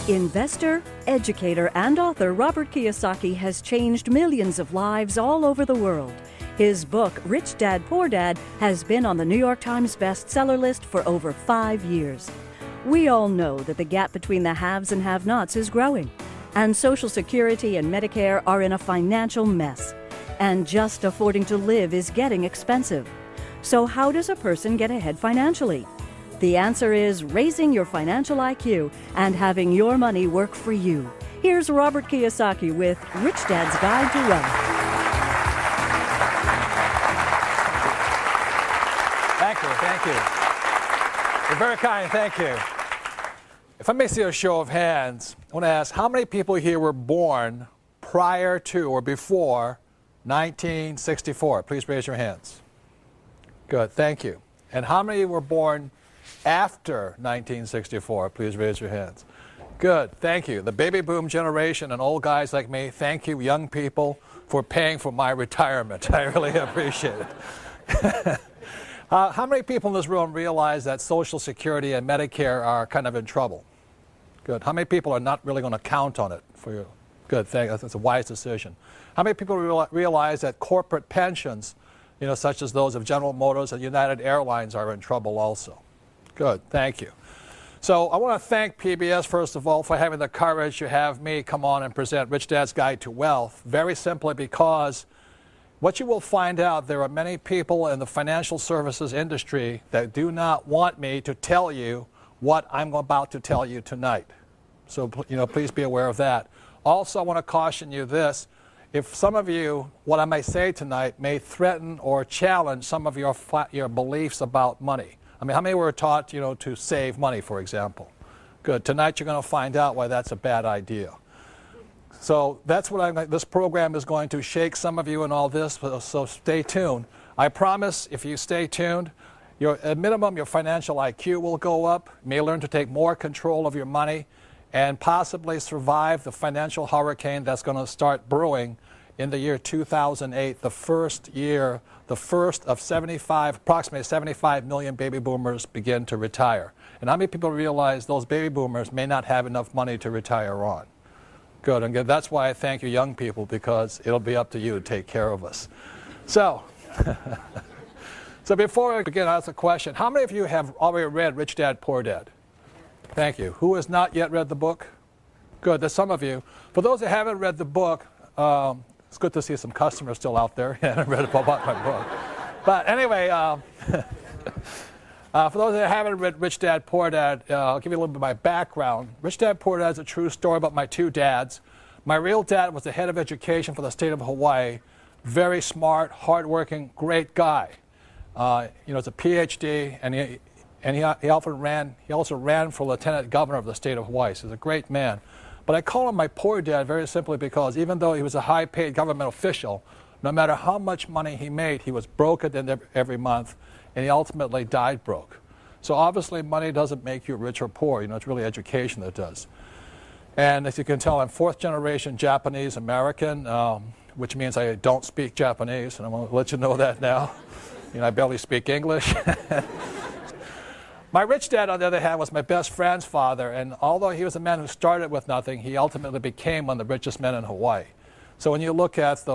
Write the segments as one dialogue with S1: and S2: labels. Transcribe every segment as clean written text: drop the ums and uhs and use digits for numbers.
S1: Investor, educator, and author Robert Kiyosaki has changed millions of lives all over the world. His book, Rich Dad, Poor Dad, has been on the New York Times bestseller list for over 5 years. We all know that the gap between the haves and have-nots is growing, and Social Security and Medicare are in a financial mess. And just affording to live is getting expensive. So how does a person get ahead financially? The answer is raising your financial IQ and having your money work for you. Here's Robert Kiyosaki with Rich Dad's Guide to Wealth.
S2: Thank you. You're very kind, thank you. If I may see a show of hands, I want to ask how many people here were born prior to or before 1964? Please raise your hands. Good, thank you. And how many were born after 1964? Please raise your hands. Good, thank you. The baby boom generation and old guys like me, thank you, young people, for paying for my retirement. I really appreciate it. How many people in this room realize that Social Security and Medicare are kind of in trouble? Good. How many people are not really going to count on it for you? Good, thank you. That's a wise decision. How many people realize that corporate pensions, such as those of General Motors and United Airlines, are in trouble also? Good, thank you. So I want to thank PBS, first of all, for having the courage to have me come on and present Rich Dad's Guide to Wealth, very simply because what you will find out, there are many people in the financial services industry that do not want me to tell you what I'm about to tell you tonight. So, please be aware of that. Also, I want to caution you this. If some of you, what I may say tonight may threaten or challenge some of your beliefs about money. I mean, how many were taught, to save money, for example? Good. Tonight you're going to find out why that's a bad idea. So that's what this program is going to shake some of you and all this, so stay tuned. I promise if you stay tuned, at minimum your financial IQ will go up, you may learn to take more control of your money, and possibly survive the financial hurricane that's going to start brewing in the year 2008, the first of approximately 75 million baby boomers begin to retire. And how many people realize those baby boomers may not have enough money to retire on? Good, and good. That's why I thank you young people, because it'll be up to you to take care of us. So, before I begin, I ask a question. How many of you have already read Rich Dad, Poor Dad? Thank you. Who has not yet read the book? Good, there's some of you. For those that haven't read the book, it's good to see some customers still out there and haven't read about my book. But anyway, for those that haven't read Rich Dad, Poor Dad, I'll give you a little bit of my background. Rich Dad, Poor Dad is a true story about my two dads. My real dad was the head of education for the state of Hawaii. Very smart, hardworking, great guy. He's a PhD, and he also ran for lieutenant governor of the state of Hawaii. So he's a great man. But I call him my poor dad very simply because even though he was a high-paid government official, no matter how much money he made, he was broke at the end of every month, and he ultimately died broke. So obviously money doesn't make you rich or poor. It's really education that does. And as you can tell, I'm fourth generation Japanese American, which means I don't speak Japanese, and I'm going to let you know that now. I barely speak English. My rich dad, on the other hand, was my best friend's father, and although he was a man who started with nothing, he ultimately became one of the richest men in Hawaii. So when you look at the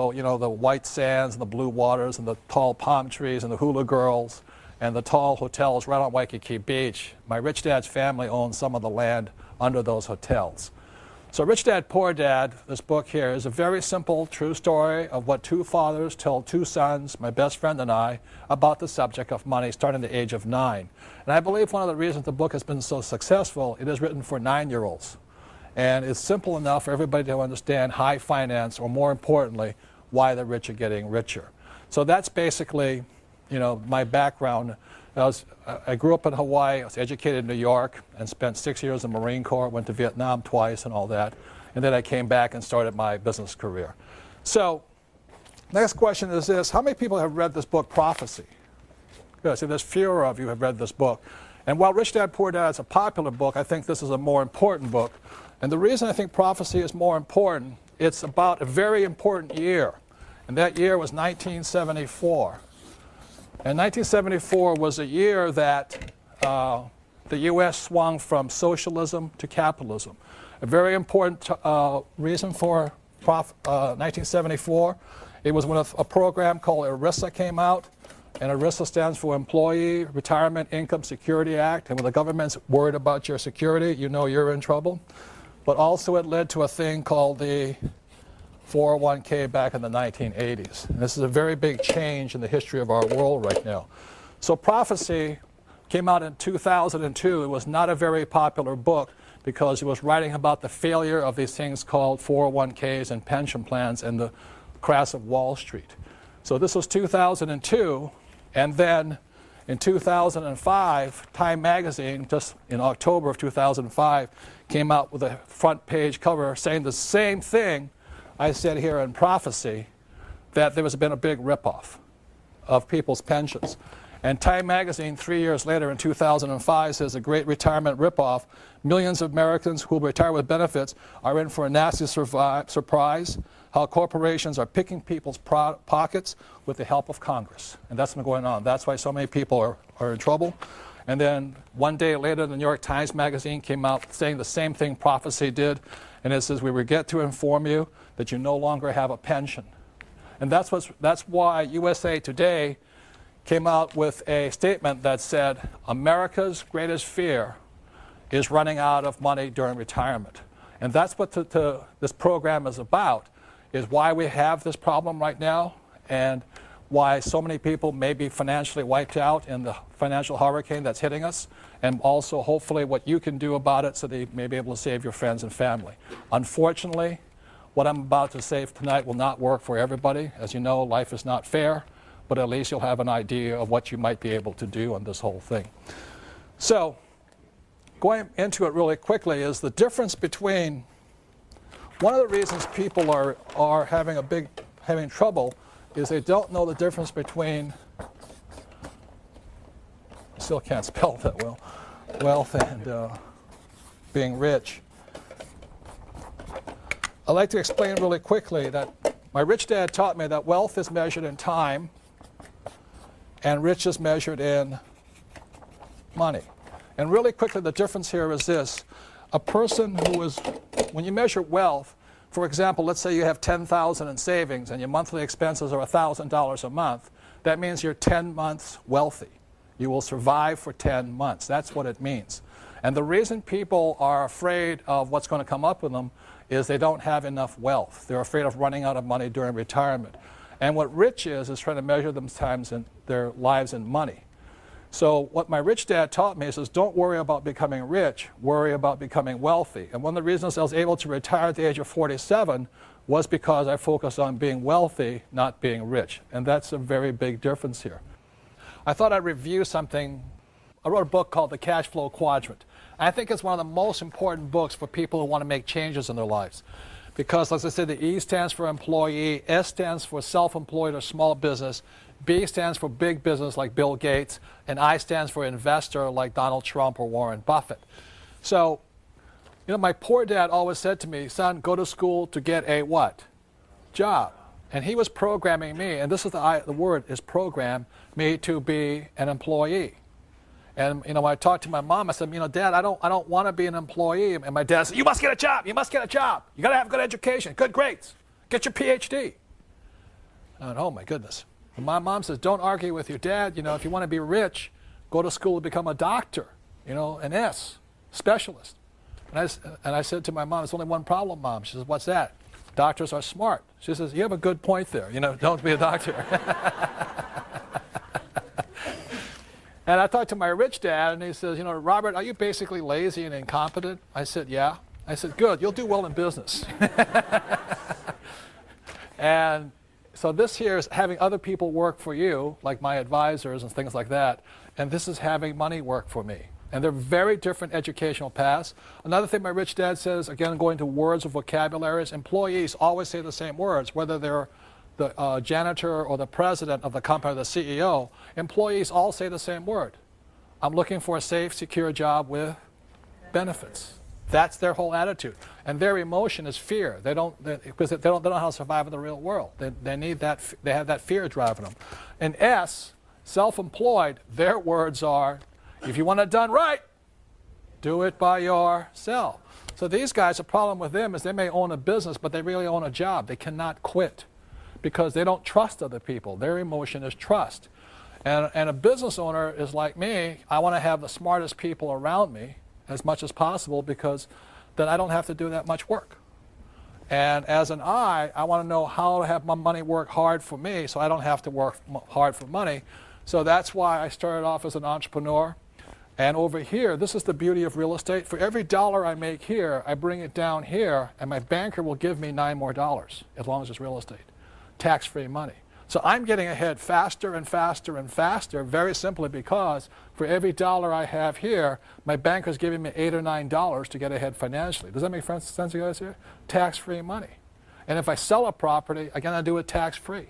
S2: white sands and the blue waters and the tall palm trees and the hula girls and the tall hotels right on Waikiki Beach, my rich dad's family owned some of the land under those hotels. So Rich Dad, Poor Dad, this book here, is a very simple, true story of what two fathers told two sons, my best friend and I, about the subject of money starting at the age of 9. And I believe one of the reasons the book has been so successful, it is written for 9-year-olds. And it's simple enough for everybody to understand high finance, or more importantly, why the rich are getting richer. So that's basically, my background. I grew up in Hawaii, I was educated in New York, and spent 6 years in the Marine Corps, went to Vietnam twice and all that. And then I came back and started my business career. So, next question is this: how many people have read this book, Prophecy? Good, see, there's fewer of you have read this book. And while Rich Dad, Poor Dad is a popular book, I think this is a more important book. And the reason I think Prophecy is more important, it's about a very important year. And that year was 1974. And 1974 was a year that the U.S. swung from socialism to capitalism. A very important reason for 1974, it was when a program called ERISA came out, and ERISA stands for Employee Retirement Income Security Act, and when the government's worried about your security, you know you're in trouble. But also it led to a thing called the 401k back in the 1980s. And this is a very big change in the history of our world right now. So Prophecy came out in 2002. It was not a very popular book because it was writing about the failure of these things called 401ks and pension plans and the crash of Wall Street. So this was 2002, and then in 2005, Time magazine, just in October of 2005, came out with a front page cover saying the same thing I said here in Prophecy, that there has been a big ripoff of people's pensions. And Time magazine 3 years later in 2005 says a great retirement ripoff. Millions of Americans who retire with benefits are in for a nasty surprise. How corporations are picking people's pockets with the help of Congress. And that's been going on. That's why so many people are in trouble. And then one day later, the New York Times magazine came out saying the same thing Prophecy did. And it says, we regret to inform you that you no longer have a pension. And that's why USA Today came out with a statement that said, America's greatest fear is running out of money during retirement. And that's what this program is about, is why we have this problem right now and why so many people may be financially wiped out in the financial hurricane that's hitting us, and also hopefully what you can do about it so that you may be able to save your friends and family. Unfortunately, what I'm about to say tonight will not work for everybody. As you know, life is not fair, but at least you'll have an idea of what you might be able to do on this whole thing. So, going into it really quickly is the difference between, one of the reasons people are having trouble is they don't know the difference between, I still can't spell that well, wealth and being rich. I'd like to explain really quickly that my rich dad taught me that wealth is measured in time and rich is measured in money. And really quickly, the difference here is this. A person who is, when you measure wealth, for example, let's say you have $10,000 in savings and your monthly expenses are $1,000 a month. That means you're 10 months wealthy. You will survive for 10 months. That's what it means. And the reason people are afraid of what's going to come up with them is they don't have enough wealth. They're afraid of running out of money during retirement. And what rich is trying to measure their lives in money. So what my rich dad taught me is don't worry about becoming rich, worry about becoming wealthy. And one of the reasons I was able to retire at the age of 47 was because I focused on being wealthy, not being rich. And that's a very big difference here. I thought I'd review something. I wrote a book called The Cash Flow Quadrant. I think it's one of the most important books for people who want to make changes in their lives. Because, as I said, the E stands for employee, S stands for self-employed or small business, B stands for big business like Bill Gates, and I stands for investor like Donald Trump or Warren Buffett. So, you know, my poor dad always said to me, son, go to school to get a what? Job. And he was programming me, and this is the word is program, me to be an employee. And, you know, when I talked to my mom, I said, you know, Dad, I don't want to be an employee. And my dad said, you must get a job. You must get a job. You got to have good education, good grades. Get your PhD. I went, oh, my goodness. And my mom says, don't argue with your dad. You know, if you want to be rich, go to school to become a doctor, you know, an S, specialist. And I said to my mom, there's only one problem, Mom. She says, what's that? Doctors are smart. She says, you have a good point there. You know, don't be a doctor. And I talked to my rich dad, and he says, you know, Robert, are you basically lazy and incompetent? I said, yeah. I said, good, you'll do well in business. And so this here is having other people work for you, like my advisors and things like that, and this is having money work for me. And they're very different educational paths. Another thing my rich dad says, again, going to words of vocabularies, employees always say the same words, whether they're the janitor or the president of the company, the CEO, employees all say the same word. I'm looking for a safe, secure job with benefits. That's their whole attitude. And their emotion is fear. Because they don't know how to survive in the real world. They need that. They have that fear driving them. And S, self-employed, their words are, if you want it done right, do it by yourself. So these guys, the problem with them is they may own a business, but they really own a job. They cannot quit because they don't trust other people. Their emotion is trust. And a business owner is like me. I want to have the smartest people around me as much as possible because then I don't have to do that much work. And as an I want to know how to have my money work hard for me so I don't have to work hard for money. So that's why I started off as an entrepreneur. And over here, this is the beauty of real estate. For every dollar I make here, I bring it down here, and my banker will give me $9 more, as long as it's real estate, tax-free money. So I'm getting ahead faster and faster and faster, very simply because for every dollar I have here, my banker's giving me $8 or $9 to get ahead financially. Does that make sense to you guys here? Tax-free money. And if I sell a property, I'm going to do it tax-free.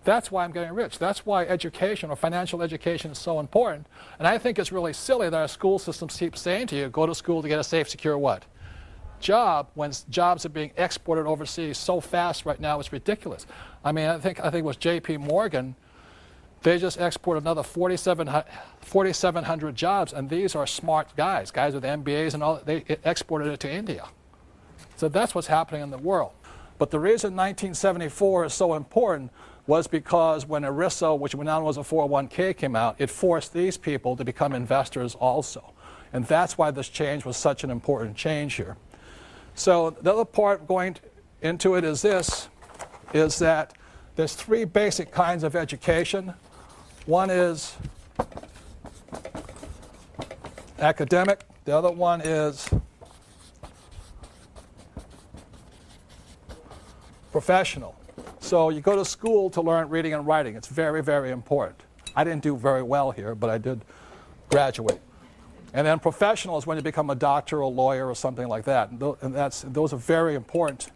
S2: That's why I'm getting rich. That's why education or financial education is so important. And I think it's really silly that our school systems keep saying to you, go to school to get a safe, secure what? Job, when jobs are being exported overseas so fast right now, it's ridiculous. I mean, I think it was J.P. Morgan. They just exported another 4,700 jobs, and these are smart guys with MBAs and all. They exported it to India. So that's what's happening in the world. But the reason 1974 is so important was because when ERISA, which now was a 401k, came out, it forced these people to become investors also. And that's why this change was such an important change here. So the other part going into it is this, is that there's three basic kinds of education. One is academic. The other one is professional. So you go to school to learn reading and writing. It's very, very important. I didn't do very well here, but I did graduate. And then professional is when you become a doctor or a lawyer or something like that. And those are very important.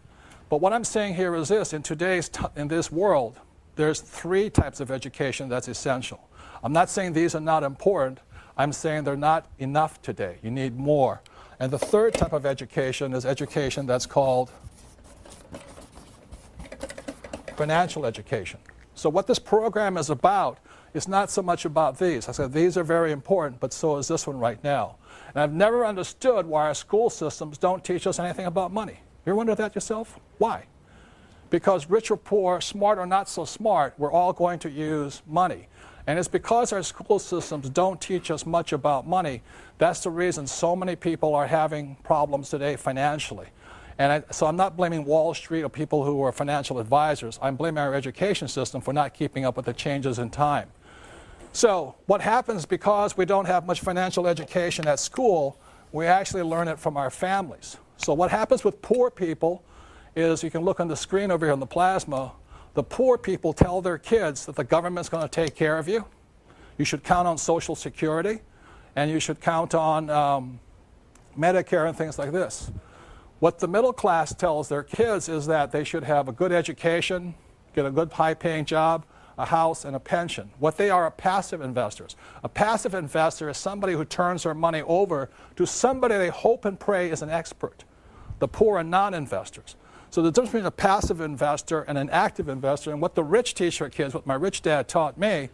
S2: But what I'm saying here is this: in this world, there's three types of education that's essential. I'm not saying these are not important. I'm saying they're not enough today. You need more. And the third type of education is education that's called financial education. So what this program is about is not so much about these. I said these are very important, but so is this one right now. And I've never understood why our school systems don't teach us anything about money. You ever wonder that yourself? Why? Because rich or poor, smart or not so smart, we're all going to use money. And it's because our school systems don't teach us much about money. That's the reason so many people are having problems today financially. And so I'm not blaming Wall Street or people who are financial advisors. I'm blaming our education system for not keeping up with the changes in time. So what happens because we don't have much financial education at school, we actually learn it from our families. So what happens with poor people is, you can look on the screen over here on the plasma, the poor people tell their kids that the government's going to take care of you. You should count on Social Security, and you should count on Medicare and things like this. What the middle class tells their kids is that they should have a good education, get a good high-paying job, a house, and a pension. What they are passive investors. A passive investor is somebody who turns their money over to somebody they hope and pray is an expert. The poor are non-investors. So the difference between a passive investor and an active investor, and what the rich teach their kids, what my rich dad taught me,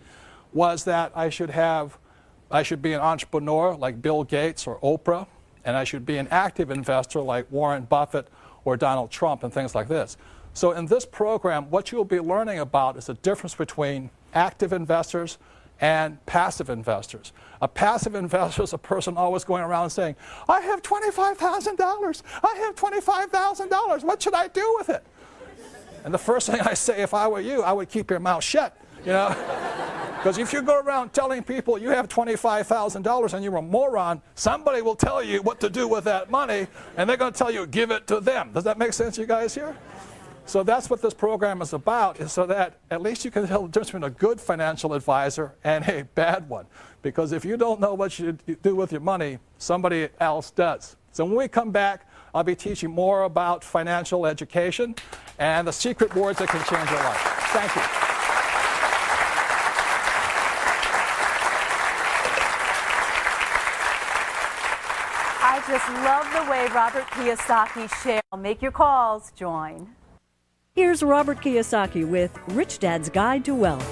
S2: was that I should be an entrepreneur like Bill Gates or Oprah, and I should be an active investor like Warren Buffett or Donald Trump and things like this. So in this program, what you'll be learning about is the difference between active investors and passive investors. A passive investor is a person always going around saying, I have $25,000, I have $25,000, what should I do with it? And the first thing I say, if I were you, I would keep your mouth shut, you know? Because if you go around telling people you have $25,000 and you're a moron, somebody will tell you what to do with that money, and they're going to tell you, give it to them. Does that make sense, you guys here? So that's what this program is about, is so that at least you can tell the difference between a good financial advisor and a bad one. Because if you don't know what you do with your money, somebody else does. So when we come back, I'll be teaching more about financial education and the secret words that can change your life. Thank you.
S3: I just love the way Robert Kiyosaki shares. Make your calls. Join.
S1: Here's Robert Kiyosaki with Rich Dad's Guide to Wealth.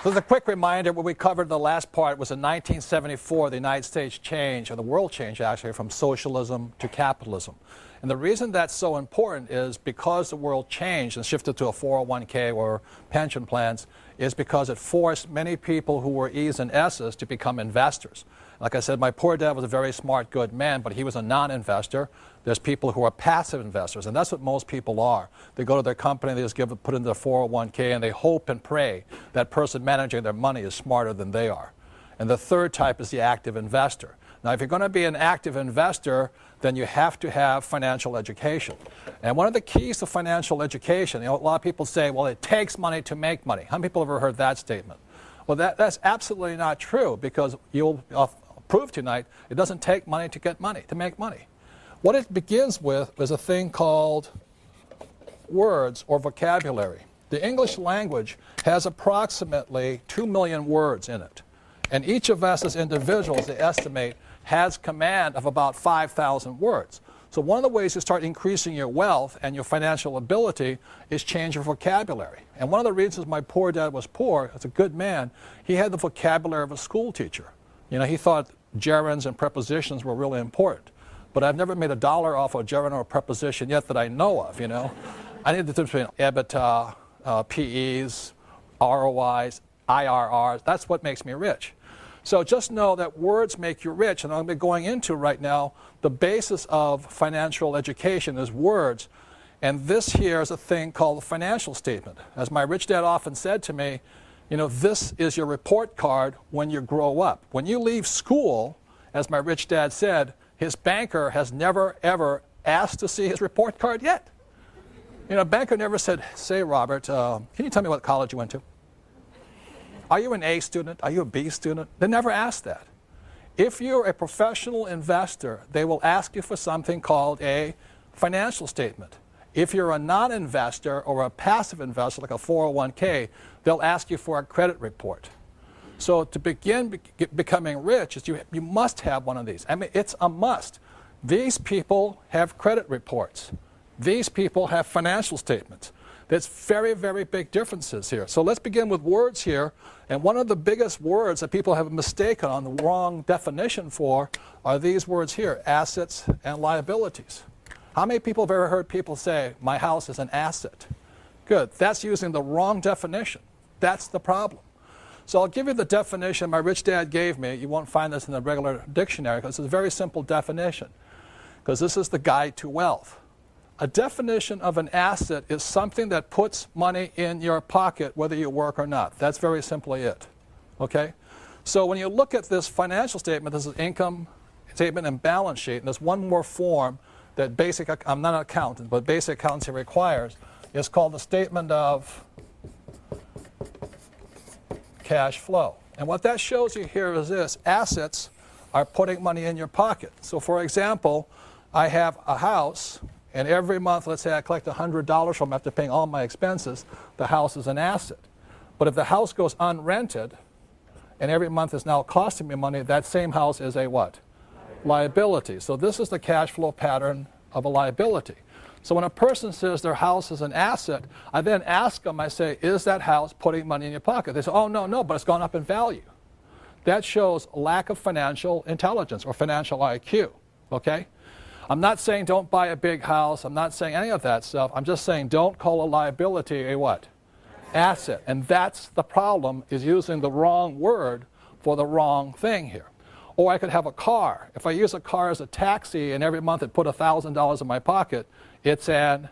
S2: So as a quick reminder, what we covered the last part was in 1974, the United States changed, or the world changed actually, from socialism to capitalism. And the reason that's so important is because the world changed and shifted to a 401k or pension plans is because it forced many people who were E's and S's to become investors. Like I said, my poor dad was a very smart, good man, but he was a non-investor. There's people who are passive investors, and that's what most people are. They go to their company, they just put in their 401k, and they hope and pray that person managing their money is smarter than they are. And the third type is the active investor. Now, if you're going to be an active investor, then you have to have financial education. And one of the keys to financial education, a lot of people say, well, it takes money to make money. How many people have ever heard that statement? Well, that's absolutely not true, because you'll prove tonight it doesn't take money to get money, to make money. What it begins with is a thing called words or vocabulary. The English language has approximately 2 million words in it. And each of us as individuals, they estimate, has command of about 5,000 words. So one of the ways to start increasing your wealth and your financial ability is change your vocabulary. And one of the reasons my poor dad was poor, as a good man, he had the vocabulary of a school teacher. You know, he thought gerunds and prepositions were really important. But I've never made $1 off a gerund or a preposition yet that I know of, you know. I need the difference between EBITDA, PEs, ROIs, IRRs. That's what makes me rich. So just know that words make you rich, and I'm going to be going into right now the basis of financial education is words. And this here is a thing called the financial statement. As my rich dad often said to me, you know, this is your report card when you grow up. When you leave school, as my rich dad said, his banker has never, ever asked to see his report card yet. You know, a banker never said, say, Robert, can you tell me what college you went to? Are you an A student? Are you a B student? They never ask that. If you're a professional investor, they will ask you for something called a financial statement. If you're a non-investor or a passive investor, like a 401k, they'll ask you for a credit report. So to begin becoming rich, is you must have one of these. I mean, it's a must. These people have credit reports. These people have financial statements. There's very, very big differences here. So let's begin with words here. And one of the biggest words that people have mistaken on the wrong definition for are these words here, assets and liabilities. How many people have ever heard people say, my house is an asset? Good. That's using the wrong definition. That's the problem. So I'll give you the definition my rich dad gave me. You won't find this in the regular dictionary because it's a very simple definition, because this is the guide to wealth. A definition of an asset is something that puts money in your pocket whether you work or not. That's very simply it. Okay? So when you look at this financial statement, this is income statement and balance sheet, and there's one more form that I'm not an accountant, but basic accountancy requires. It's called the statement of cash flow. And what that shows you here is this. Assets are putting money in your pocket. So for example, I have a house, and every month, let's say I collect $100 from after paying all my expenses, the house is an asset. But if the house goes unrented, and every month is now costing me money, that same house is a what? Liability. So this is the cash flow pattern of a liability. So when a person says their house is an asset, I then ask them, I say, is that house putting money in your pocket? They say, oh, no, but it's gone up in value. That shows lack of financial intelligence or financial IQ, okay? I'm not saying don't buy a big house. I'm not saying any of that stuff. I'm just saying don't call a liability a what? Asset. And that's the problem, is using the wrong word for the wrong thing here. Or I could have a car. If I use a car as a taxi and every month it put $1,000 in my pocket, it's an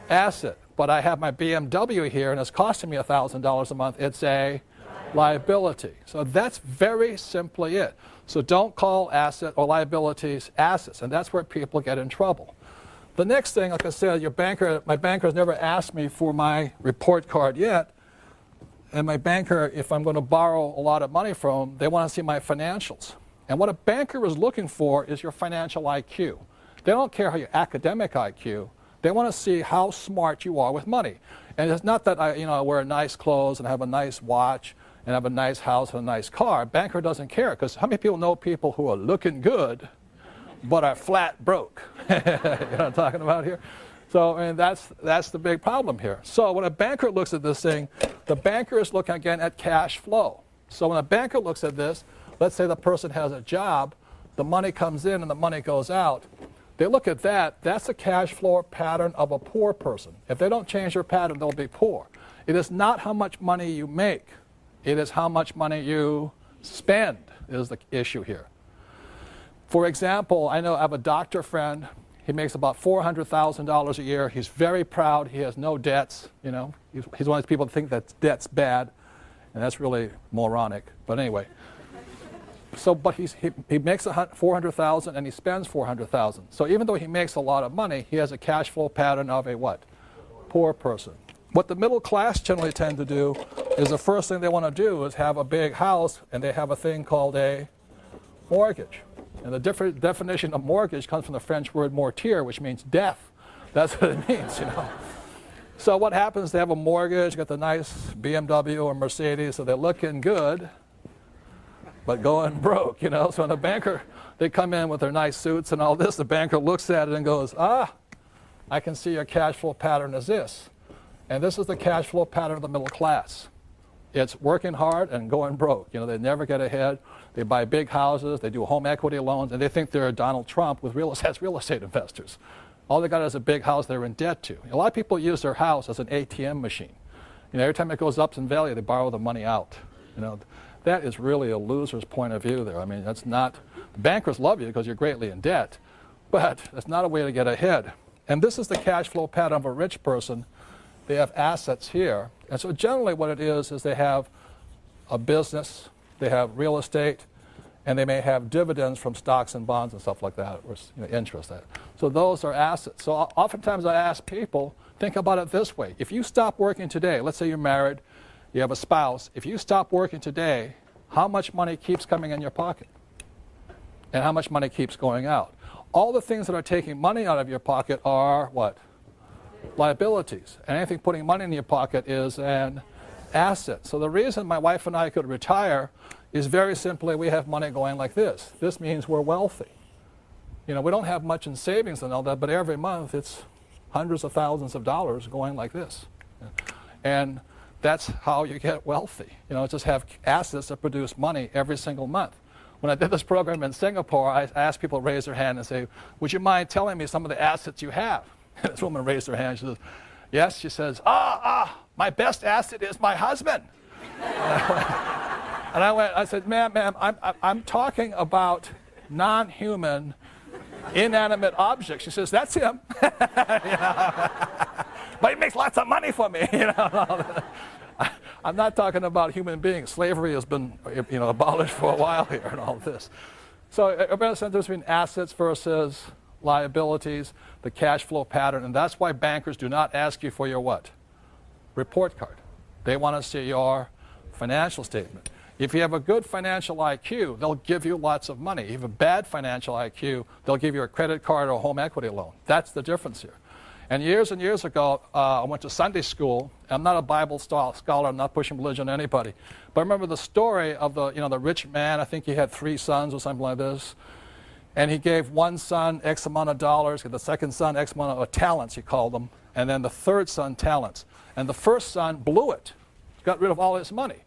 S2: asset. But I have my BMW here and it's costing me $1,000 a month, it's a liability. So that's very simply it. So don't call asset or liabilities assets, and that's where people get in trouble. The next thing, like I said, my banker has never asked me for my report card yet, and my banker, if I'm going to borrow a lot of money from them, they want to see my financials. And what a banker is looking for is your financial IQ. They don't care how your academic IQ. They want to see how smart you are with money. And it's not that I wear nice clothes and have a nice watch and have a nice house and a nice car. A banker doesn't care, because how many people know people who are looking good but are flat broke? You know what I'm talking about here? So, and that's the big problem here. So when a banker looks at this thing, the banker is looking again at cash flow. So when a banker looks at this, let's say the person has a job, the money comes in and the money goes out. They look at that, that's a cash flow pattern of a poor person. If they don't change their pattern, they'll be poor. It is not how much money you make. It is how much money you spend is the issue here. For example, I have a doctor friend. He makes about $400,000 a year. He's very proud. He has no debts. He's one of those people that think that debt's bad, and that's really moronic. But anyway, but he makes $400,000 and he spends $400,000. So even though he makes a lot of money, he has a cash flow pattern of a what? Poor person. What the middle class generally tend to do is the first thing they want to do is have a big house, and they have a thing called a mortgage. And the different definition of mortgage comes from the French word mortier, which means death. That's what it means, So what happens, they have a mortgage, got the nice BMW or Mercedes, so they're looking good, but going broke, So when a banker, they come in with their nice suits and all this, the banker looks at it and goes, I can see your cash flow pattern is this. And this is the cash flow pattern of the middle class. It's working hard and going broke. They never get ahead. They buy big houses, they do home equity loans, and they think they're Donald Trump with real estate investors. All they got is a big house they're in debt to. A lot of people use their house as an ATM machine. Every time it goes up in value, they borrow the money out. That is really a loser's point of view there. I mean, that's not, the bankers love you because you're greatly in debt, but that's not a way to get ahead. And this is the cash flow pattern of a rich person. They have assets here. And so generally what it is they have a business, they have real estate, and they may have dividends from stocks and bonds and stuff like that, or interest. So those are assets. So oftentimes I ask people, think about it this way. If you stop working today, let's say you're married, you have a spouse, if you stop working today, how much money keeps coming in your pocket? And how much money keeps going out? All the things that are taking money out of your pocket are what? Liabilities. And anything putting money in your pocket is an asset. So the reason my wife and I could retire is very simply we have money going like this. This means we're wealthy. We don't have much in savings and all that, but every month it's hundreds of thousands of dollars going like this. And that's how you get wealthy. Just have assets that produce money every single month. When I did this program in Singapore, I asked people to raise their hand and say, would you mind telling me some of the assets you have? This woman raised her hand. She says, yes. She says, my best asset is my husband. And I said, ma'am, I'm talking about non-human, inanimate objects. She says, that's him. But he makes lots of money for me. I'm not talking about human beings. Slavery has been abolished for a while here and all this. So everybody said there's been assets versus liabilities, the cash flow pattern, and that's why bankers do not ask you for your what? Report card. They want to see your financial statement. If you have a good financial IQ, they'll give you lots of money. If you have a bad financial IQ, they'll give you a credit card or a home equity loan. That's the difference here. And years ago, I went to Sunday school. I'm not a Bible scholar. I'm not pushing religion on anybody. But I remember the story of the rich man. I think he had 3 sons or something like this. And he gave one son X amount of dollars, the second son X amount of talents, he called them, and then the third son talents. And the first son blew it, got rid of all his money.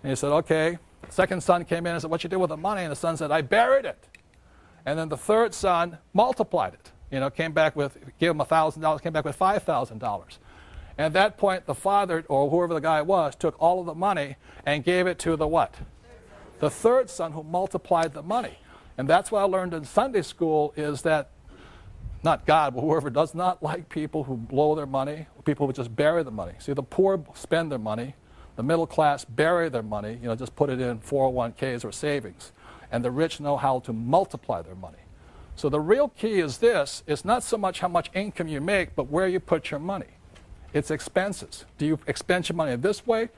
S2: And he said, okay. The second son came in and said, what you did with the money? And the son said, I buried it. And then the third son multiplied it. Came back with, gave him $1,000, came back with $5,000. And at that point, the father, or whoever the guy was, took all of the money and gave it to the what? The third son, who multiplied the money. And that's what I learned in Sunday school is that, not God, but whoever does not like people who blow their money, people who just bury the money. See, the poor spend their money. The middle class bury their money, just put it in 401ks or savings. And the rich know how to multiply their money. So the real key is this. It's not so much how much income you make, but where you put your money. It's expenses. Do you expend your money this way,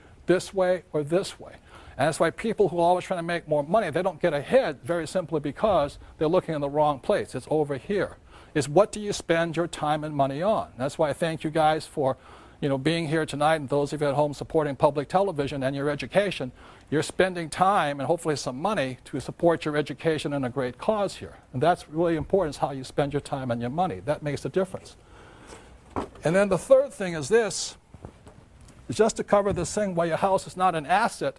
S2: or this way? And that's why people who are always trying to make more money, they don't get ahead very simply because they're looking in the wrong place. It's over here. It's what do you spend your time and money on? And that's why I thank you guys for being here tonight, and those of you at home supporting public television and your education. You're spending time and hopefully some money to support your education and a great cause here. And that's really important, is how you spend your time and your money. That makes a difference. And then the third thing is this, is just to cover this thing why your house is not an asset,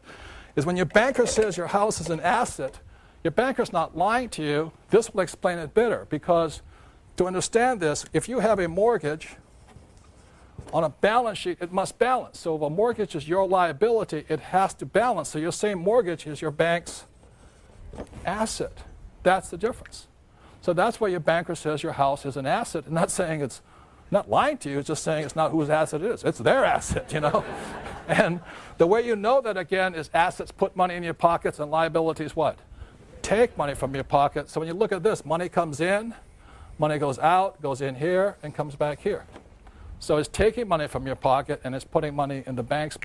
S2: is when your banker says your house is an asset, your banker's not lying to you. This will explain it better, because to understand this, if you have a mortgage on a balance sheet, it must balance. So if a mortgage is your liability, it has to balance. So your same mortgage is your bank's asset. That's the difference. So that's why your banker says your house is an asset. And not saying it's not lying to you, it's just saying it's not whose asset it is. It's their asset, you know. And the way you know that, again, is assets put money in your pockets and liabilities what? Take money from your pocket. So when you look at this, money comes in, money goes out, goes in here, and comes back here. So it's taking money from your pocket and it's putting money in the bank's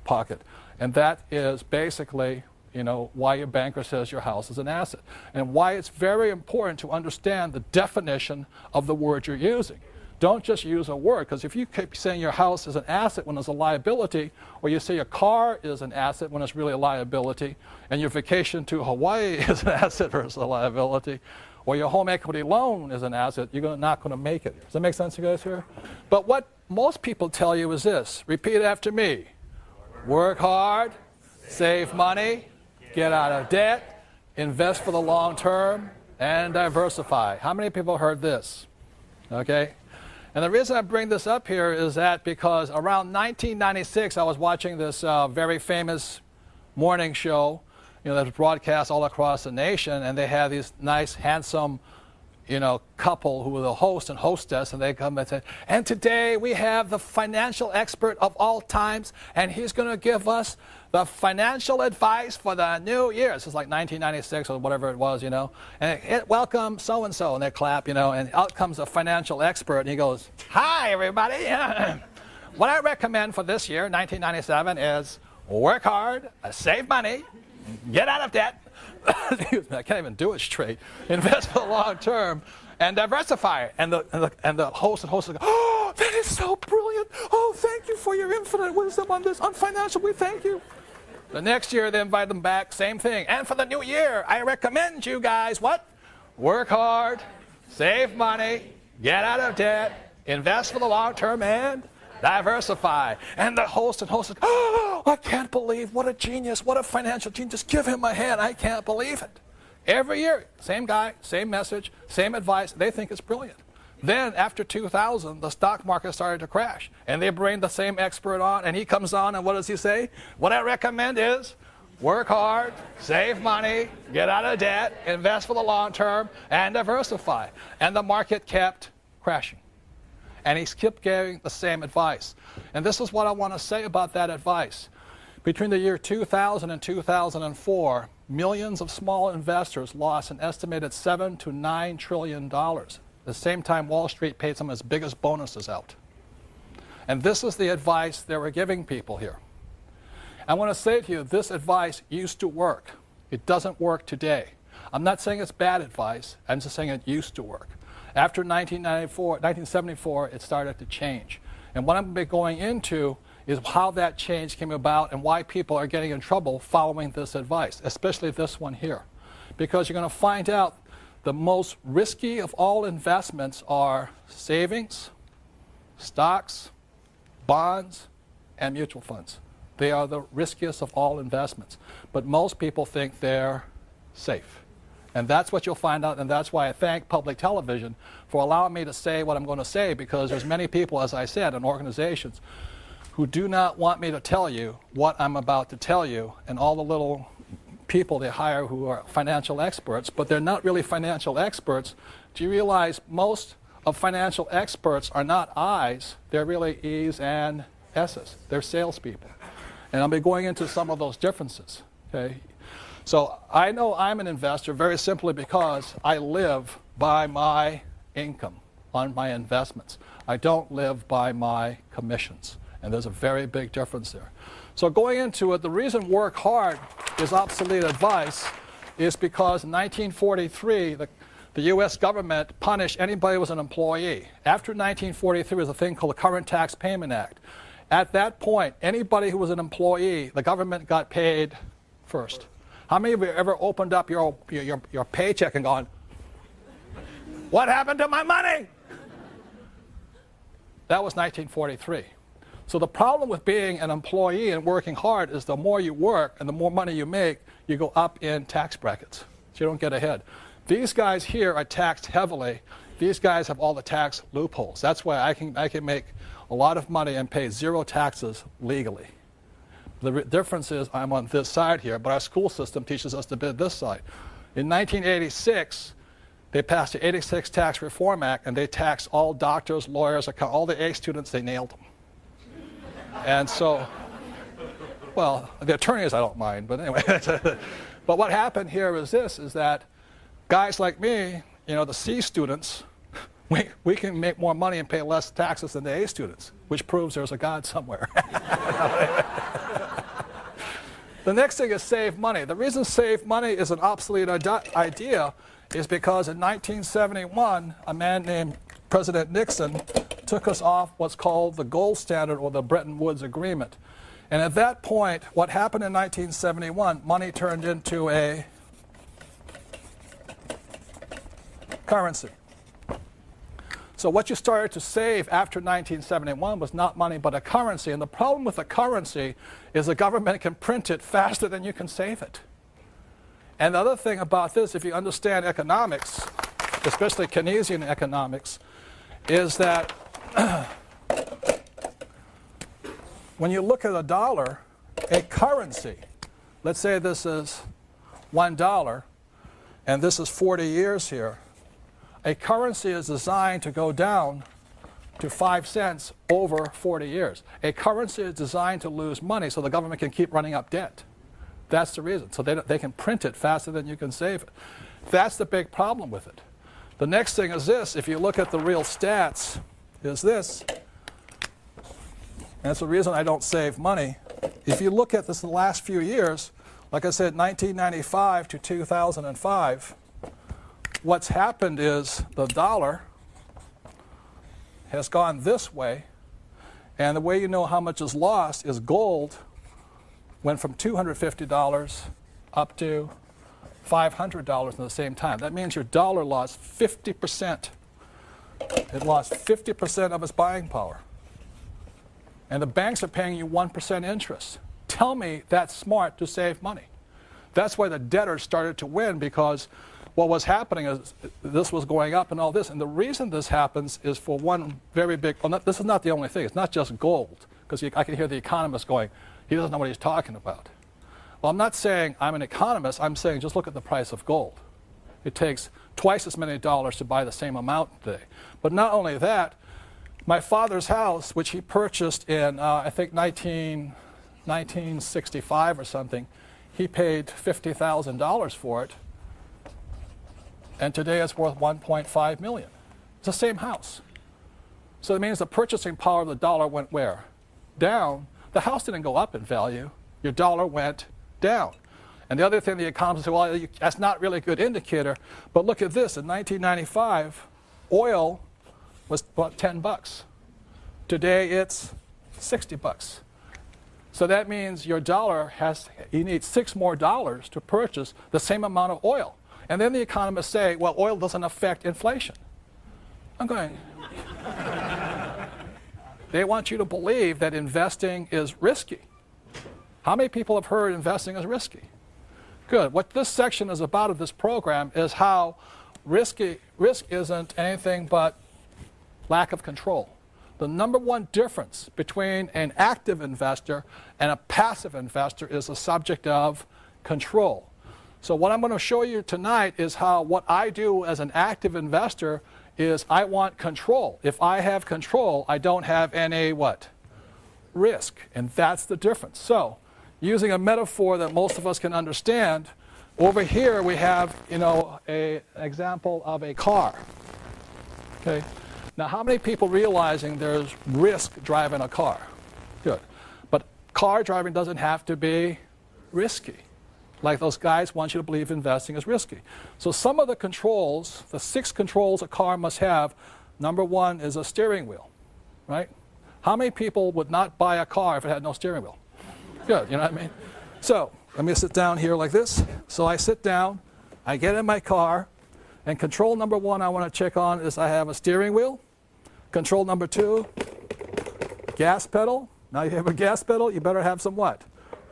S2: pocket. And that is basically, you know, why your banker says your house is an asset. And why it's very important to understand the definition of the word you're using. Don't just use a word, because if you keep saying your house is an asset when it's a liability, or you say your car is an asset when it's really a liability, and your vacation to Hawaii is an asset versus a liability, or your home equity loan is an asset, you're not going to make it. Does that make sense, you guys here? But what most people tell you is this. Repeat after me. Work hard, save money, get out of debt, invest for the long term, and diversify. How many people heard this? Okay? And the reason I bring this up here is that because around 1996, I was watching this very famous morning show, you know, that was broadcast all across the nation, and they had these nice, handsome, you know, couple who were the host and hostess, and they come and say, and today we have the financial expert of all times, and he's going to give us the financial advice for the new year. This is like 1996 or whatever it was, you know. And welcome so-and-so, and they clap, you know, and out comes a financial expert, and he goes, hi, everybody. What I recommend for this year, 1997, is work hard, save money, get out of debt. Excuse me, I can't even do it straight. Invest for the long term and diversify. And the host go, oh, that is so brilliant. Oh, thank you for your infinite wisdom on this. On financial, we thank you. The next year, they invite them back, same thing. And for the new year, I recommend you guys what? Work hard, save money, get out of debt, invest for the long term, and diversify. And the host goes, oh, I can't believe, what a genius, what a financial genius. Give him a hand, I can't believe it. Every year, same guy, same message, same advice. They think it's brilliant. Then after 2000, the stock market started to crash. And they bring the same expert on, and he comes on, and what does he say? What I recommend is work hard, save money, get out of debt, invest for the long term, and diversify. And the market kept crashing. And he kept giving the same advice. And this is what I want to say about that advice. Between the year 2000 and 2004, millions of small investors lost an estimated $7 to $9 trillion. At the same time, Wall Street paid some of its biggest bonuses out. And this is the advice they were giving people here. I want to say to you, this advice used to work. It doesn't work today. I'm not saying it's bad advice. I'm just saying it used to work. After 1974, it started to change. And what I'm going to be going into is how that change came about and why people are getting in trouble following this advice, especially this one here. Because you're going to find out the most risky of all investments are savings, stocks, bonds, and mutual funds. They are the riskiest of all investments. But most people think they're safe. And that's what you'll find out, and that's why I thank public television for allowing me to say what I'm going to say, because there's many people, as I said, and organizations who do not want me to tell you what I'm about to tell you, and all the little people they hire who are financial experts, but they're not really financial experts. Do you realize most of financial experts are not I's, they're really E's and S's. They're salespeople. And I'll be going into some of those differences, okay? So I know I'm an investor very simply because I live by my income on my investments. I don't live by my commissions. And there's a very big difference there. So going into it, the reason work hard is obsolete advice is because in 1943, the U.S. government punished anybody who was an employee. After 1943 was a thing called the Current Tax Payment Act. At that point, anybody who was an employee, the government got paid first. How many of you ever opened up your paycheck and gone, what happened to my money? That was 1943. So the problem with being an employee and working hard is the more you work and the more money you make, you go up in tax brackets. So you don't get ahead. These guys here are taxed heavily. These guys have all the tax loopholes. That's why I can make a lot of money and pay zero taxes legally. The difference is I'm on this side here, but our school system teaches us to be this side. In 1986, they passed the 86 Tax Reform Act, and they taxed all doctors, lawyers, all the A students. They nailed them. And so, well, the attorneys I don't mind, but anyway. But what happened here is this, is that guys like me, the C students, we can make more money and pay less taxes than the A students, which proves there's a God somewhere. The next thing is save money. The reason save money is an obsolete idea is because in 1971, a man named President Nixon took us off what's called the gold standard or the Bretton Woods Agreement. And at that point, what happened in 1971, money turned into a currency. So what you started to save after 1971 was not money but a currency. And the problem with a currency is the government can print it faster than you can save it. And the other thing about this, if you understand economics, especially Keynesian economics, is that when you look at a dollar, a currency, let's say this is $1 and this is 40 years here, a currency is designed to go down to 5 cents over 40 years. A currency is designed to lose money so the government can keep running up debt. That's the reason. So they can print it faster than you can save it. That's the big problem with it. The next thing is this. If you look at the real stats, is this. And that's the reason I don't save money. If you look at this in the last few years, like I said, 1995 to 2005, what's happened is the dollar has gone this way, and the way you know how much is lost is gold went from $250 up to $500 in the same time. That means your dollar lost 50%. It lost 50% of its buying power. And the banks are paying you 1% interest. Tell me that's smart to save money. That's why the debtors started to win, because what was happening is this was going up and all this. And the reason this happens is for one very big, this is not the only thing. It's not just gold, because I can hear the economists going, he doesn't know what he's talking about. Well, I'm not saying I'm an economist. I'm saying just look at the price of gold. It takes twice as many dollars to buy the same amount today. But not only that, my father's house, which he purchased in, I think, 1965 or something, he paid $50,000 for it. And today it's worth $1.5 million. It's the same house. So it means the purchasing power of the dollar went where? Down. The house didn't go up in value. Your dollar went down. And the other thing the economists say, well, that's not really a good indicator. But look at this. In 1995, oil was about $10. Today it's $60. So that means your dollar you need $6 more to purchase the same amount of oil. And then the economists say, well, oil doesn't affect inflation. I'm going, they want you to believe that investing is risky. How many people have heard investing is risky? Good. What this section is about of this program is how risk isn't anything but lack of control. The number one difference between an active investor and a passive investor is the subject of control. So what I'm going to show you tonight is how what I do as an active investor is I want control. If I have control, I don't have any what? Risk. And that's the difference. So using a metaphor that most of us can understand, over here we have, an example of a car. Okay. Now, how many people realizing there's risk driving a car? Good. But car driving doesn't have to be risky. Like those guys want you to believe investing is risky. So some of the controls, the 6 controls a car must have, number 1 is a steering wheel, right? How many people would not buy a car if it had no steering wheel? Good, you know what I mean? So let me sit down here like this. So I sit down, I get in my car, and control number 1 I want to check on is I have a steering wheel. Control number 2, Gas pedal. Now you have a gas pedal, you better have some what?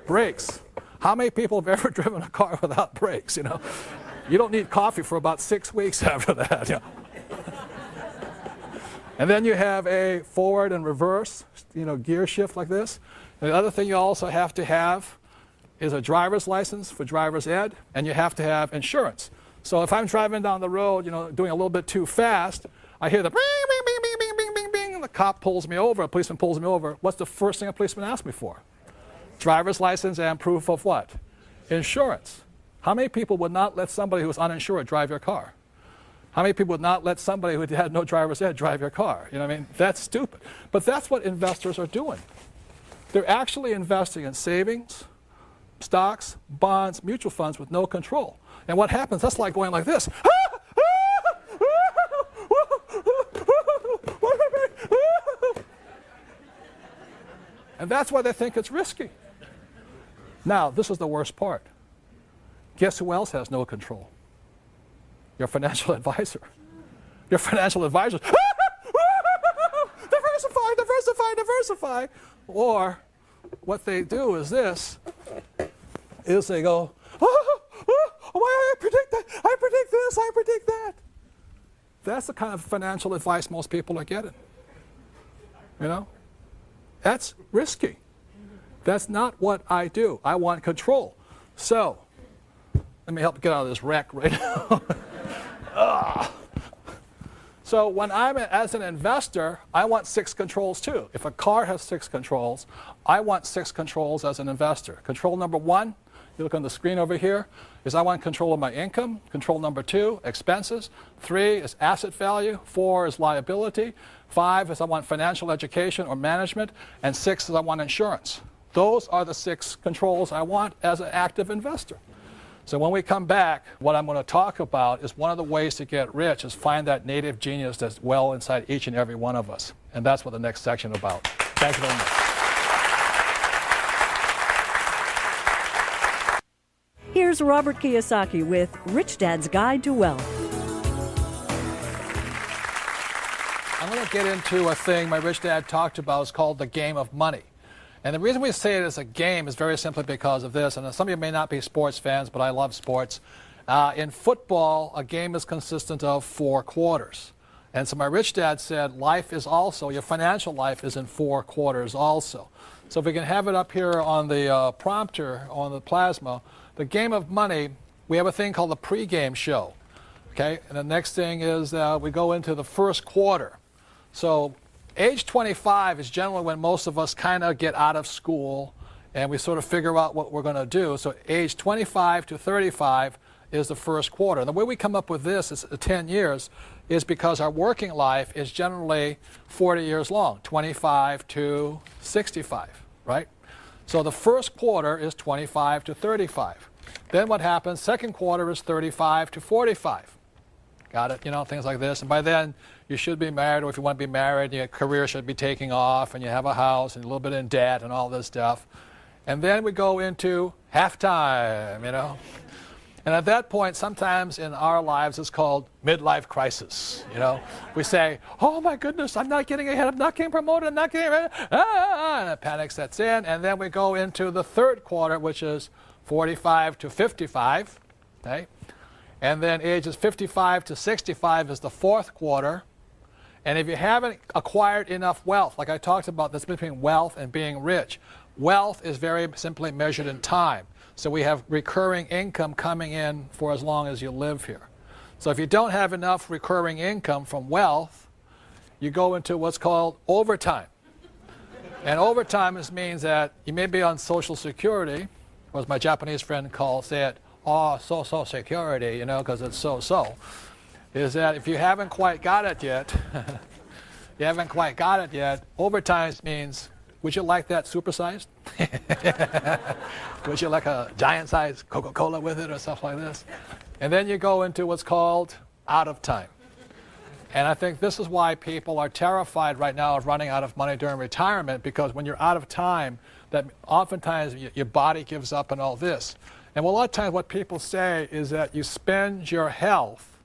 S2: Brakes. How many people have ever driven a car without brakes, you know? You don't need coffee for about 6 weeks after that. You know? And then you have a forward and reverse, gear shift like this. And the other thing you also have to have is a driver's license for driver's ed, and you have to have insurance. So if I'm driving down the road, doing a little bit too fast, I hear the bing, bing, bing, bing, bing, bing, bing, bing, and the cop pulls me over, a policeman pulls me over. What's the first thing a policeman asks me for? Driver's license and proof of what? Insurance. How many people would not let somebody who's uninsured drive your car? How many people would not let somebody who had no driver's ed drive your car? You know what I mean? That's stupid. But that's what investors are doing. They're actually investing in savings, stocks, bonds, mutual funds with no control. And what happens, that's like going like this. And that's why they think it's risky. Now, this is the worst part. Guess who else has no control? Your financial advisor. Your financial advisor. Diversify, diversify, diversify. Or what they do is this, is they go, I predict that, I predict this, I predict that. That's the kind of financial advice most people are getting. That's risky. That's not what I do. I want control. So, let me help get out of this wreck right now. So when I'm as an investor, I want 6 controls too. If a car has 6 controls, I want 6 controls as an investor. Control number 1, you look on the screen over here, is I want control of my income. Control number 2, expenses. 3 is asset value. 4 is liability. 5 is I want financial education or management. And 6 is I want insurance. Those are the 6 controls I want as an active investor. So when we come back, what I'm going to talk about is one of the ways to get rich is find that native genius that's well inside each and every one of us. And that's what the next section is about. Thank you very much.
S1: Here's Robert Kiyosaki with Rich Dad's Guide to Wealth.
S2: I'm going to get into a thing my rich dad talked about. It's called the game of money. And the reason we say it as a game is very simply because of this. And some of you may not be sports fans, but I love sports. In football, a game is consistent of 4 quarters. And so my rich dad said life is also, your financial life is in 4 quarters also. So if we can have it up here on the prompter, on the plasma, the game of money, we have a thing called the pregame show. Okay, and the next thing is we go into the first quarter. So age 25 is generally when most of us kind of get out of school and we sort of figure out what we're going to do. So age 25 to 35 is the first quarter. And the way we come up with this is 10 years is because our working life is generally 40 years long, 25 to 65, right? So the first quarter is 25 to 35. Then what happens, second quarter is 35 to 45. Got it? Things like this. And by then, you should be married, or if you want to be married, your career should be taking off, and you have a house, and a little bit in debt, and all this stuff. And then we go into halftime, And at that point, sometimes in our lives, it's called midlife crisis, We say, oh my goodness, I'm not getting ahead, I'm not getting promoted, I'm not getting ahead, and a panic sets in. And then we go into the third quarter, which is 45 to 55, okay? And then ages 55 to 65 is the fourth quarter. And if you haven't acquired enough wealth, like I talked about, that's between wealth and being rich. Wealth is very simply measured in time. So we have recurring income coming in for as long as you live here. So if you don't have enough recurring income from wealth, you go into what's called overtime. And overtime means that you may be on Social Security, or as my Japanese friend say it, Social Security, because it's so. Is that if you haven't quite got it yet, overtime means, would you like that supersized? Would you like a giant-sized Coca-Cola with it or stuff like this? And then you go into what's called out of time. And I think this is why people are terrified right now of running out of money during retirement, because when you're out of time, that oftentimes your body gives up and all this. And a lot of times what people say is that you spend your health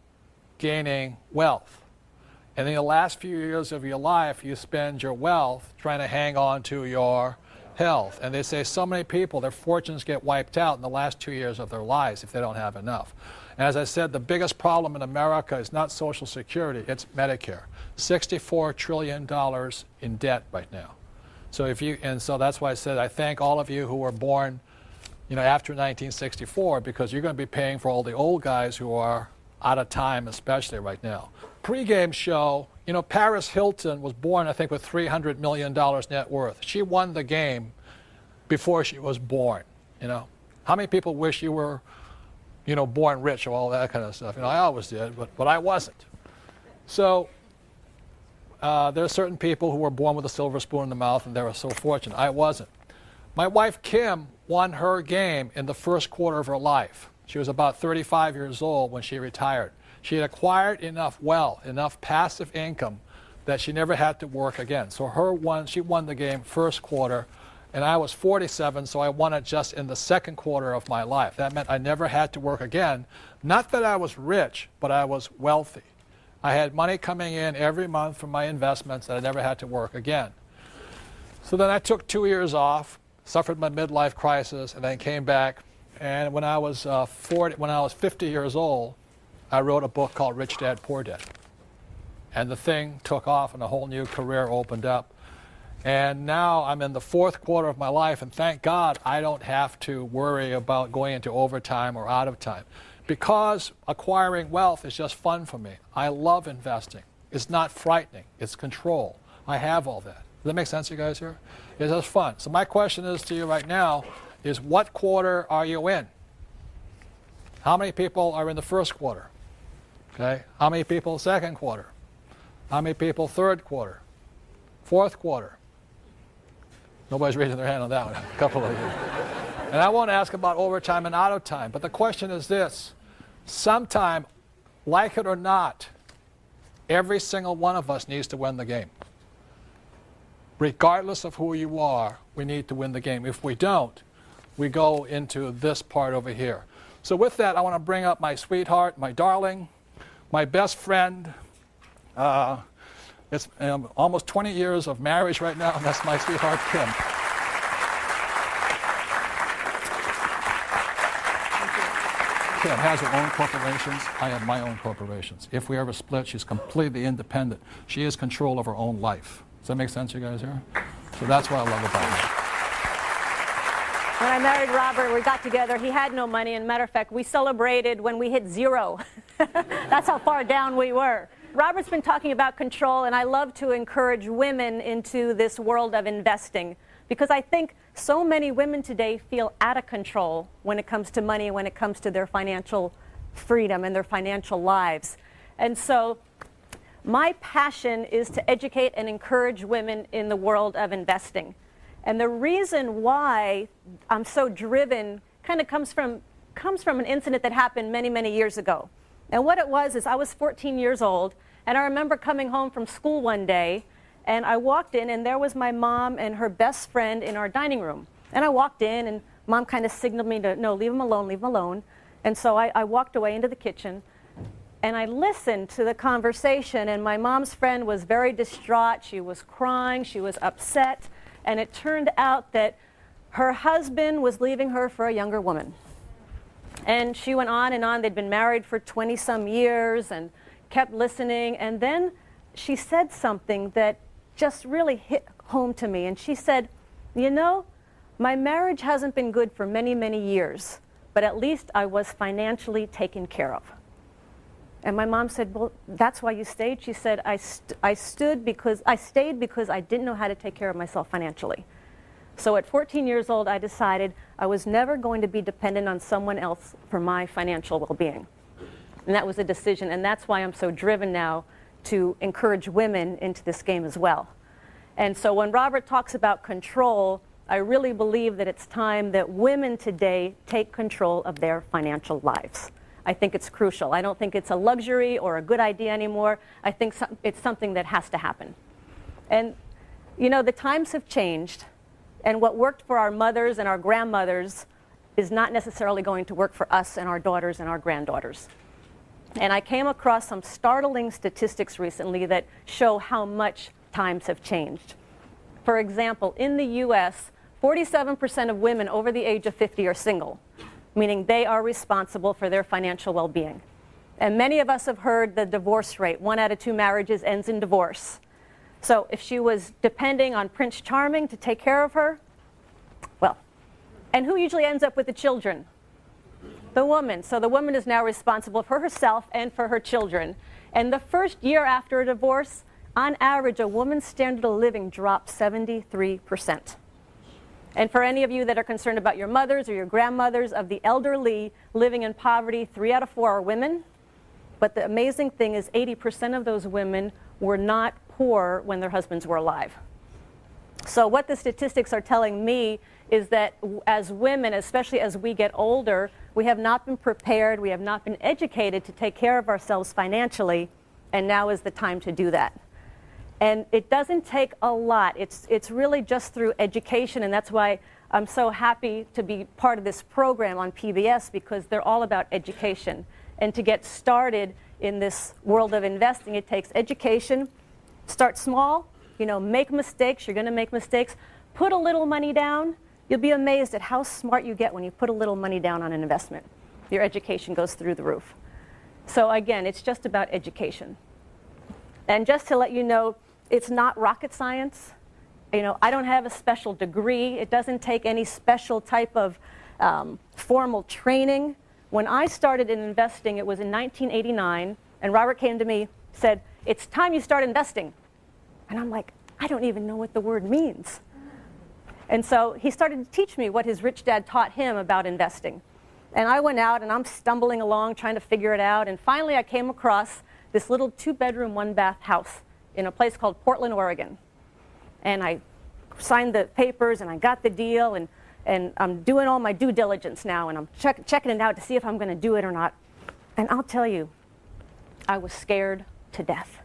S2: gaining wealth. And in the last few years of your life, you spend your wealth trying to hang on to your health. And they say so many people, their fortunes get wiped out in the last 2 years of their lives if they don't have enough. And as I said, the biggest problem in America is not Social Security, it's Medicare. $64 trillion in debt right now. So that's why I said I thank all of you who were born, after 1964, because you're going to be paying for all the old guys who are out of time, especially right now. Pre-game show, Paris Hilton was born, I think, with $300 million net worth. She won the game before she was born, How many people wish you were, born rich or all that kind of stuff? I always did, but I wasn't. So there are certain people who were born with a silver spoon in the mouth, and they were so fortunate. I wasn't. My wife, Kim, won her game in the first quarter of her life. She was about 35 years old when she retired. She had acquired enough wealth, enough passive income, that she never had to work again. So she won the game first quarter, and I was 47, so I won it just in the second quarter of my life. That meant I never had to work again. Not that I was rich, but I was wealthy. I had money coming in every month from my investments that I never had to work again. So then I took 2 years off, suffered my midlife crisis, and then came back. And when I was 50 years old, I wrote a book called Rich Dad, Poor Dad. And the thing took off and a whole new career opened up. And now I'm in the fourth quarter of my life, and thank God I don't have to worry about going into overtime or out of time. Because acquiring wealth is just fun for me. I love investing. It's not frightening. It's control. I have all that. Does that make sense, you guys here? It's just fun. So my question is to you right now is, what quarter are you in? How many people are in the first quarter? Okay. How many people second quarter? How many people third quarter? Fourth quarter? Nobody's raising their hand on that one. A couple of you. And I won't ask about overtime and out of time, but the question is this. Sometime, like it or not, every single one of us needs to win the game. Regardless of who you are, we need to win the game. If we don't, we go into this part over here. So with that, I want to bring up my sweetheart, my darling, my best friend. It's almost 20 years of marriage right now, and that's my sweetheart, Kim. Kim has her own corporations. I have my own corporations. If we ever split, she's completely independent. She has control of her own life. Does that make sense, you guys here? So that's what I love about her.
S4: When I married Robert, we got together. He had no money. And matter of fact, we celebrated when we hit zero. That's how far down we were. Robert's been talking about control, and I love to encourage women into this world of investing, because I think so many women today feel out of control when it comes to money, when it comes to their financial freedom and their financial lives. And so my passion is to educate and encourage women in the world of investing. And the reason why I'm so driven kind of comes from an incident that happened many, many years ago. And what it was is I was 14 years old, and I remember coming home from school one day, and I walked in, and there was my mom and her best friend in our dining room. And I walked in, and Mom kind of signaled me to, no, leave him alone, leave him alone. And so I walked away into the kitchen, and I listened to the conversation, and my mom's friend was very distraught. She was crying, she was upset, and it turned out that her husband was leaving her for a younger woman. And she went on and on. They'd been married for 20-some years and kept listening. And then she said something that just really hit home to me. And she said, you know, my marriage hasn't been good for many, many years, but at least I was financially taken care of. And my mom said, well, that's why you stayed? She said, I stayed because I didn't know how to take care of myself financially. So at 14 years old, I decided I was never going to be dependent on someone else for my financial well-being. And that was a decision, and that's why I'm so driven now to encourage women into this game as well. And so when Robert talks about control, I really believe that it's time that women today take control of their financial lives. I think it's crucial. I don't think it's a luxury or a good idea anymore. I think it's something that has to happen. And, you know, the times have changed. And what worked for our mothers and our grandmothers is not necessarily going to work for us and our daughters and our granddaughters. And I came across some startling statistics recently that show how much times have changed. For example, in the US, 47% of women over the age of 50 are single, meaning they are responsible for their financial well-being. And many of us have heard the divorce rate. 1 out of 2 marriages ends in divorce. So if she was depending on Prince Charming to take care of her, well, and who usually ends up with the children? The woman. So the woman is now responsible for herself and for her children. And the first year after a divorce, on average, a woman's standard of living drops 73%. And for any of you that are concerned about your mothers or your grandmothers, of the elderly living in poverty, 3 out of 4 are women. But the amazing thing is 80% of those women were not poor when their husbands were alive. So what the statistics are telling me is that as women, especially as we get older, we have not been prepared, we have not been educated to take care of ourselves financially, and now is the time to do that. And it doesn't take a lot. It's really just through education, and that's why I'm so happy to be part of this program on PBS, because they're all about education. And to get started in this world of investing, it takes education. Start small, make mistakes. You're going to make mistakes. Put a little money down. You'll be amazed at how smart you get when you put a little money down on an investment. Your education goes through the roof. So again, it's just about education. And just to let you know, it's not rocket science. I don't have a special degree. It doesn't take any special type of formal training. When I started in investing, it was in 1989, and Robert came to me, said, "It's time you start investing." And I'm like, I don't even know what the word means. And so he started to teach me what his rich dad taught him about investing. And I went out, and I'm stumbling along trying to figure it out, and finally I came across this little 2-bedroom, 1-bath house in a place called Portland, Oregon. And I signed the papers, and I got the deal, and I'm doing all my due diligence now, and I'm checking it out to see if I'm going to do it or not. And I'll tell you, I was scared to death.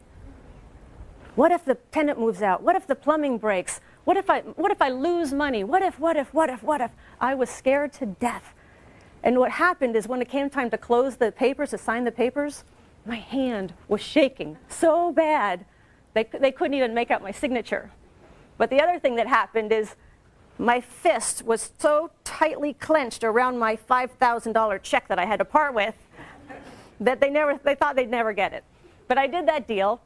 S4: What if the tenant moves out? What if the plumbing breaks? What if I lose money? What if? I was scared to death. And what happened is when it came time to close the papers, to sign the papers, my hand was shaking so bad they couldn't even make out my signature. But the other thing that happened is my fist was so tightly clenched around my $5,000 check that I had to part with that they thought they'd never get it. But I did that deal,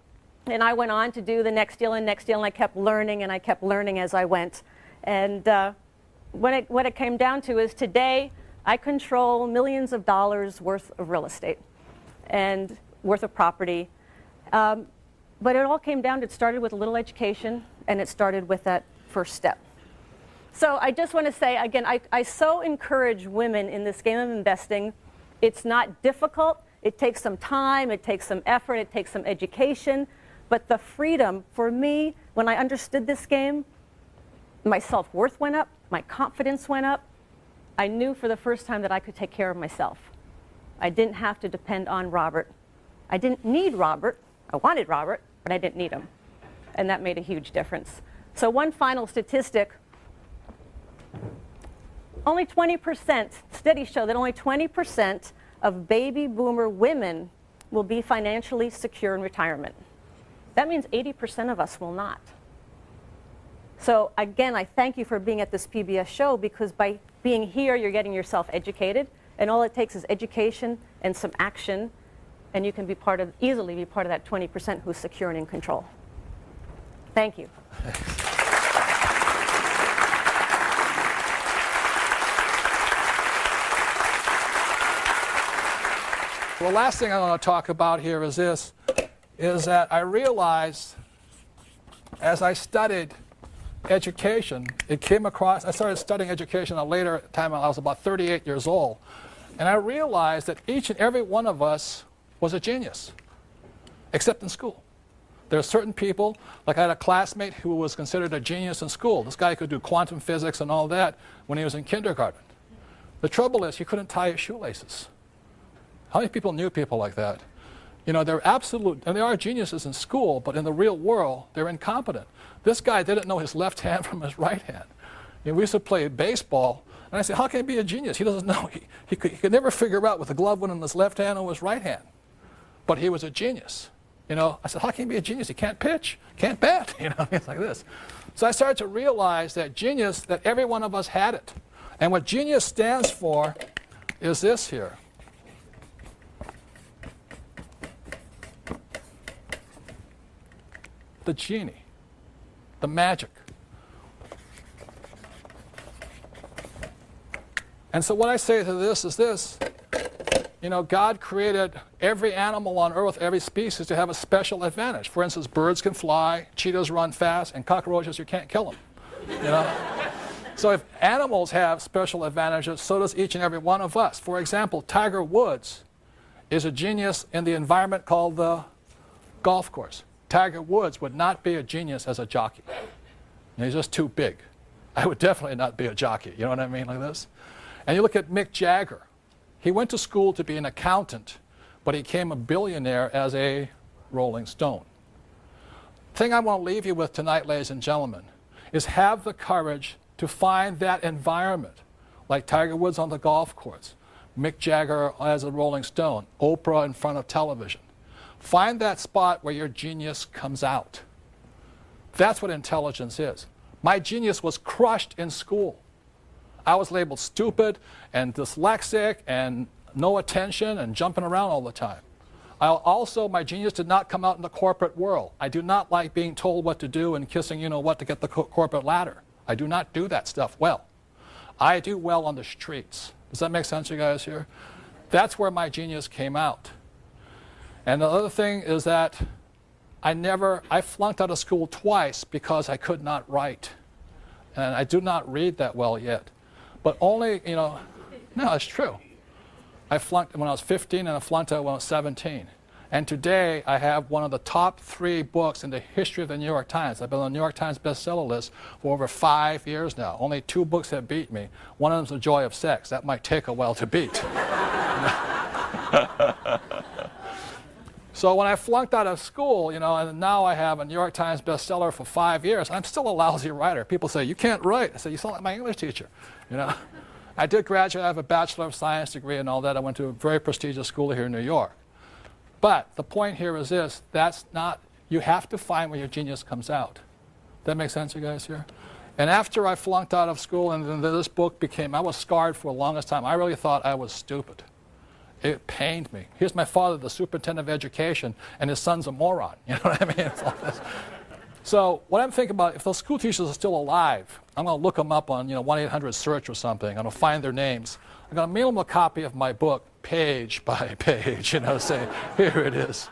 S4: and I went on to do the next deal, and I kept learning, and I kept learning as I went. And what it came down to is today I control millions of dollars worth of real estate and worth of property. But it all came down to, it started with a little education, and it started with that first step. So I just want to say, again, I so encourage women in this game of investing. It's not difficult. It takes some time. It takes some effort. It takes some education. But the freedom, for me, when I understood this game, my self-worth went up. My confidence went up. I knew for the first time that I could take care of myself. I didn't have to depend on Robert. I didn't need Robert. I wanted Robert, but I didn't need him. And that made a huge difference. So one final statistic. Only 20%, studies show that only 20% of baby boomer women will be financially secure in retirement. That means 80% of us will not. So again, I thank you for being at this PBS show, because by being here, you're getting yourself educated, and all it takes is education and some action, and you can be easily be part of that 20% who's secure and in control. Thank you.
S2: The last thing I want to talk about here is this, is that I realized as I studied education, I started studying education at a later time when I was about 38 years old. And I realized that each and every one of us was a genius, except in school. There are certain people, like I had a classmate who was considered a genius in school. This guy could do quantum physics and all that when he was in kindergarten. The trouble is he couldn't tie his shoelaces. How many people knew people like that? They're absolute, and they are geniuses in school, but in the real world, they're incompetent. This guy didn't know his left hand from his right hand. We used to play baseball, and I said, how can he be a genius? He doesn't know. He could never figure out what the glove went in his left hand or his right hand. but he was a genius. You know, I said, how can he be a genius? He can't pitch, can't bat, you know, it's like this. So I started to realize that genius, that every one of us had it. And what genius stands for is this here. The genie, the magic. And so what I say to this is this. You know, God created every animal on earth, every species, to have a special advantage. For instance, birds can fly, cheetahs run fast, and cockroaches, you can't kill them. You know? So if animals have special advantages, so does each and every one of us. For example, Tiger Woods is a genius in the environment called the golf course. Tiger Woods would not be a genius as a jockey. He's just too big. I would definitely not be a jockey, you know what I mean, like this? And you look at Mick Jagger. He went to school to be an accountant, but he became a billionaire as a Rolling Stone. The thing I want to leave you with tonight, ladies and gentlemen, is have the courage to find that environment, like Tiger Woods on the golf course, Mick Jagger as a Rolling Stone, Oprah in front of television. Find that spot where your genius comes out. That's what intelligence is. My genius was crushed in school. I was labeled stupid and dyslexic and no attention and jumping around all the time. My genius did not come out in the corporate world. I do not like being told what to do and kissing you-know-what to get the corporate ladder. I do not do that stuff well. I do well on the streets. Does that make sense, you guys here? That's where my genius came out. And the other thing is that I flunked out of school twice because I could not write. And I do not read that well yet. But only, you know, no, it's true. I flunked when I was 15 and I flunked out when I was 17. And today I have one of the top 3 books in the history of the New York Times. I've been on the New York Times bestseller list for over 5 years now. Only 2 books have beat me. One of them is The Joy of Sex. That might take a while to beat. So when I flunked out of school, you know, and now I have a New York Times bestseller for 5 years, I'm still a lousy writer. People say, you can't write. I say, you sound like my English teacher. You know, I did graduate. I have a Bachelor of Science degree and all that. I went to a very prestigious school here in New York. But the point here is this, you have to find where your genius comes out. That makes sense, you guys here? And after I flunked out of school and then this book I was scarred for the longest time. I really thought I was stupid. It pained me. Here's my father, the superintendent of education, and his son's a moron. You know what I mean? It's all this. So what I'm thinking about, if those school teachers are still alive, I'm going to look them up on 1-800-SEARCH or something. I'm going to find their names. I'm going to mail them a copy of my book, page by page, say, here it is.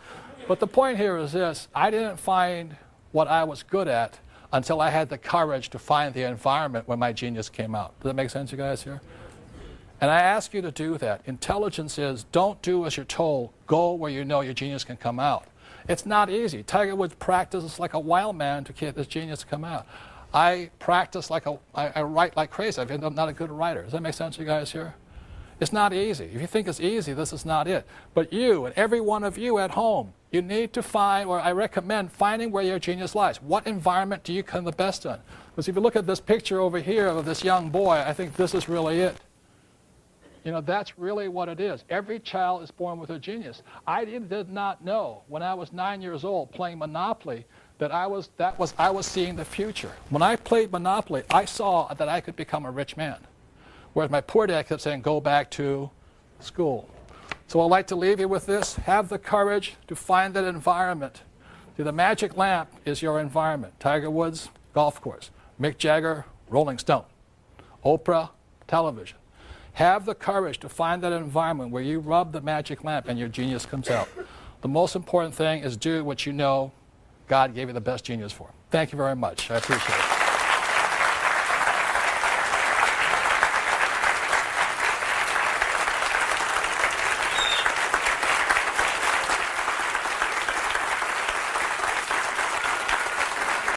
S2: But the point here is this, I didn't find what I was good at until I had the courage to find the environment where my genius came out. Does that make sense, you guys here? And I ask you to do that. Intelligence is don't do as you're told. Go where you know your genius can come out. It's not easy. Tiger Woods practices like a wild man to get his genius to come out. I practice I write like crazy. I'm not a good writer. Does that make sense, you guys here? It's not easy. If you think it's easy, this is not it. But you and every one of you at home, you need to find, or I recommend finding where your genius lies. What environment do you come the best in? Because if you look at this picture over here of this young boy, I think this is really it. That's really what it is. Every child is born with a genius. I did not know when I was 9 years old playing Monopoly that I was seeing the future. When I played Monopoly, I saw that I could become a rich man. Whereas my poor dad kept saying, go back to school. So I'd like to leave you with this. Have the courage to find that environment. See, the magic lamp is your environment. Tiger Woods, golf course. Mick Jagger, Rolling Stone. Oprah, television. Have the courage to find that environment where you rub the magic lamp and your genius comes out. The most important thing is do what you know God gave you the best genius for. Thank you very much. I appreciate it.